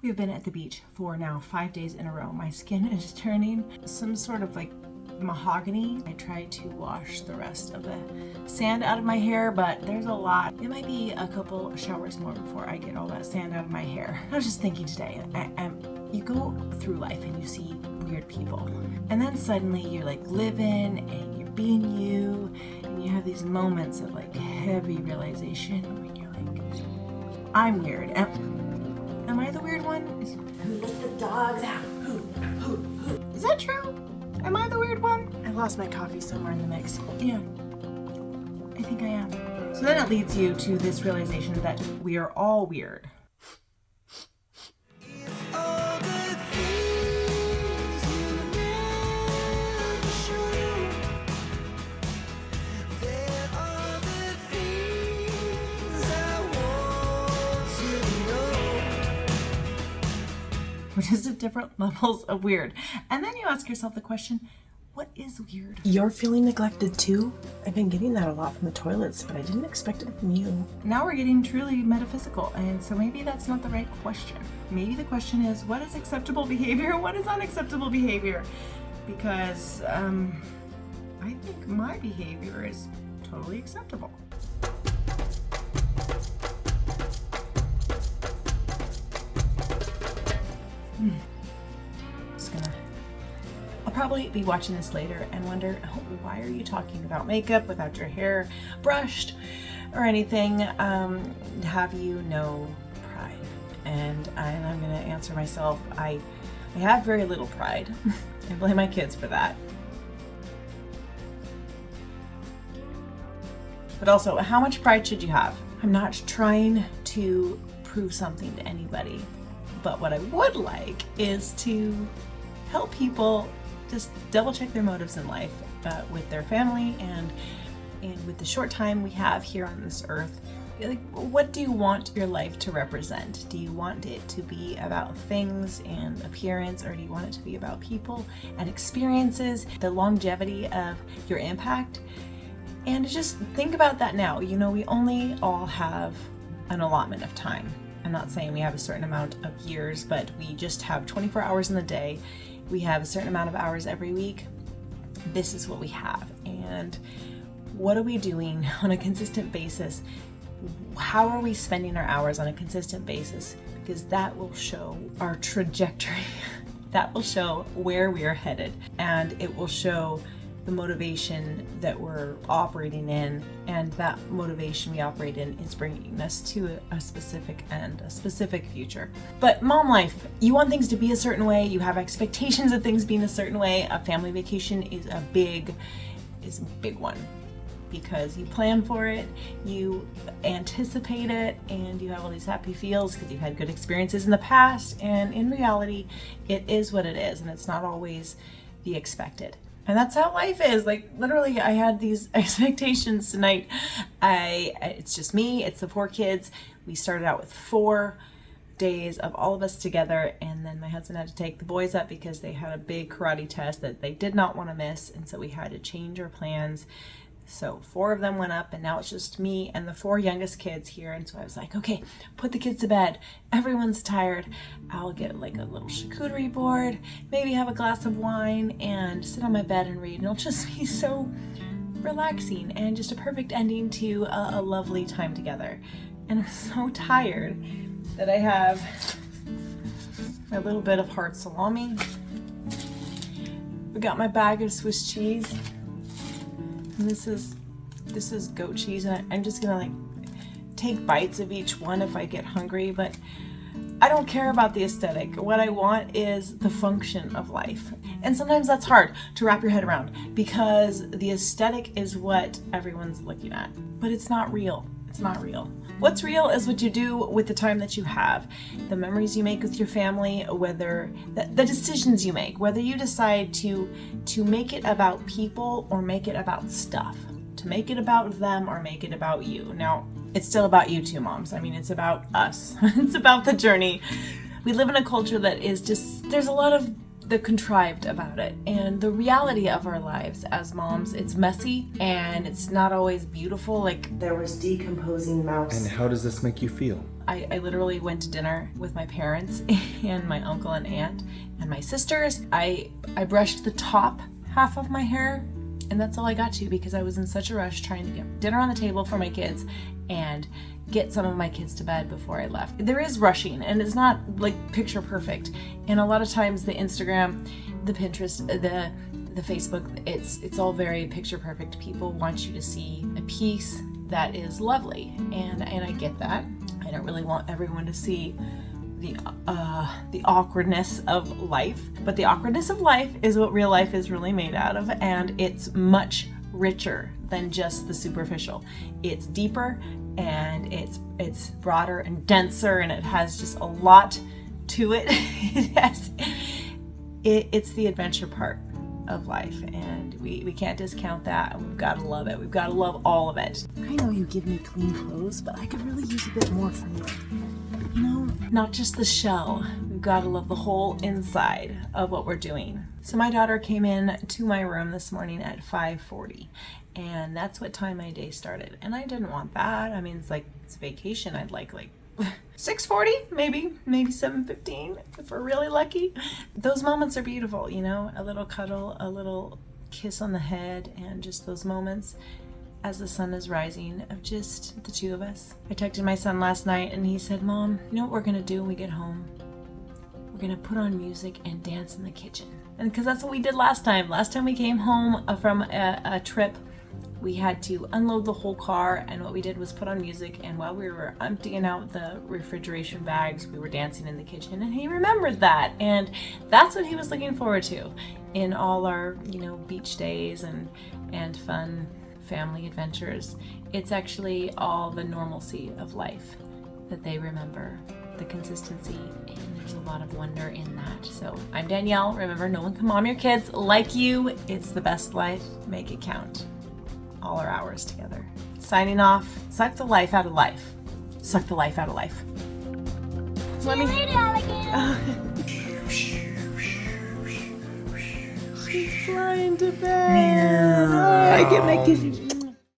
We've been at the beach for now 5 days in a row. My skin is turning some sort of like mahogany. I tried to wash the rest of the sand out of my hair, but there's a lot. It might be a couple showers more before I get all that sand out of my hair. I was just thinking today, you go through life and you see weird people, and then suddenly you're like living and you're being you, and you have these moments of like heavy realization when you're like, I'm weird. Am I the weird one? Who let the dogs out? Who? Is that true? Am I the weird one? I lost my coffee somewhere in the mix. Yeah, I think I am. So then it leads you to this realization that we are all weird. We're just at different levels of weird. And then you ask yourself the question, what is weird? You're feeling neglected too? I've been getting that a lot from the toilets, but I didn't expect it from you. Now we're getting truly metaphysical, and so maybe that's not the right question. Maybe the question is, what is acceptable behavior? What is unacceptable behavior? Because I think my behavior is totally acceptable. I'll probably be watching this later and wonder, oh, why are you talking about makeup without your hair brushed or anything? Have you no pride? And I'm gonna answer myself, I have very little pride. I blame my kids for that. But also, how much pride should you have? I'm not trying to prove something to anybody. But what I would like is to help people just double check their motives in life with their family and with the short time we have here on this earth. Like, what do you want your life to represent? Do you want it to be about things and appearance, or do you want it to be about people and experiences, the longevity of your impact? And just think about that now. You know, we only all have an allotment of time. I'm not saying we have a certain amount of years, but we just have 24 hours in the day. We have a certain amount of hours every week. This is what we have. And what are we doing on a consistent basis? How are we spending our hours on a consistent basis? Because that will show our trajectory. That will show where we are headed. And it will show the motivation that we're operating in, and that motivation we operate in is bringing us to a specific end, a specific future. But mom life, you want things to be a certain way, you have expectations of things being a certain way. A family vacation is a big one, because you plan for it, you anticipate it, and you have all these happy feels because you've had good experiences in the past. And in reality, it is what it is, and it's not always the expected. And that's how life is. Like, literally, I had these expectations tonight. It's just me, it's the 4 kids. We started out with 4 days of all of us together, and then my husband had to take the boys up because they had a big karate test that they did not want to miss, and so we had to change our plans. So 4 of them went up, and now it's just me and the 4 youngest kids here. And so I was like, okay, put the kids to bed. Everyone's tired. I'll get like a little charcuterie board, maybe have a glass of wine, and sit on my bed and read. And it'll just be so relaxing and just a perfect ending to a lovely time together. And I'm so tired that I have a little bit of heart salami. We got my bag of Swiss cheese. And this is goat cheese, and I'm just gonna like take bites of each one if I get hungry, but I don't care about the aesthetic. What I want is the function of life. And sometimes that's hard to wrap your head around because the aesthetic is what everyone's looking at, but it's not real. It's not real. What's real is what you do with the time that you have, the memories you make with your family, whether the decisions you make, whether you decide to make it about people or make it about stuff, to make it about them or make it about you. Now, it's still about you too, moms. I mean, it's about us. It's about the journey. We live in a culture that is just, there's a lot of the contrived about it, and the reality of our lives as moms, it's messy and it's not always beautiful. Like, there was decomposing mouse. And how does this make you feel? I literally went to dinner with my parents and my uncle and aunt and my sisters. I brushed the top half of my hair, and that's all I got to because I was in such a rush trying to get dinner on the table for my kids and get some of my kids to bed before I left. There is rushing, and it's not like picture perfect. And a lot of times the Instagram, the Pinterest, the Facebook, it's all very picture perfect. People want you to see a piece that is lovely, and I get that. I don't really want everyone to see the awkwardness of life, but the awkwardness of life is what real life is really made out of, and it's much richer than just the superficial. It's deeper, and it's broader and denser, and it has just a lot to it. It's the adventure part of life, and we can't discount that, and we've got to love it. We've got to love all of it. I know you give me clean clothes, but I could really use a bit more from you. No, not just the shell. We've got to love the whole inside of what we're doing. So my daughter came in to my room this morning at 5:40, and that's what time my day started. And I didn't want that. I mean, it's vacation. I'd like 6:40, maybe 7:15 if we're really lucky. Those moments are beautiful, a little cuddle, a little kiss on the head, and just those moments as the sun is rising of just the two of us. I texted my son last night and he said, "Mom, you know what we're gonna do when we get home? We're gonna put on music and dance in the kitchen." And because that's what we did last time. Last time we came home from a trip, we had to unload the whole car, and what we did was put on music, and while we were emptying out the refrigeration bags, we were dancing in the kitchen, and he remembered that, and that's what he was looking forward to in all our, beach days and fun family adventures. It's actually all the normalcy of life that they remember, the consistency, and there's a lot of wonder in that. So I'm Danielle. Remember, no one can mom your kids like you. It's the best life. Make it count. All our hours together. Signing off. Suck the life out of life. Suck the life out of life. Let me. She's flying to bed. I get my kisses.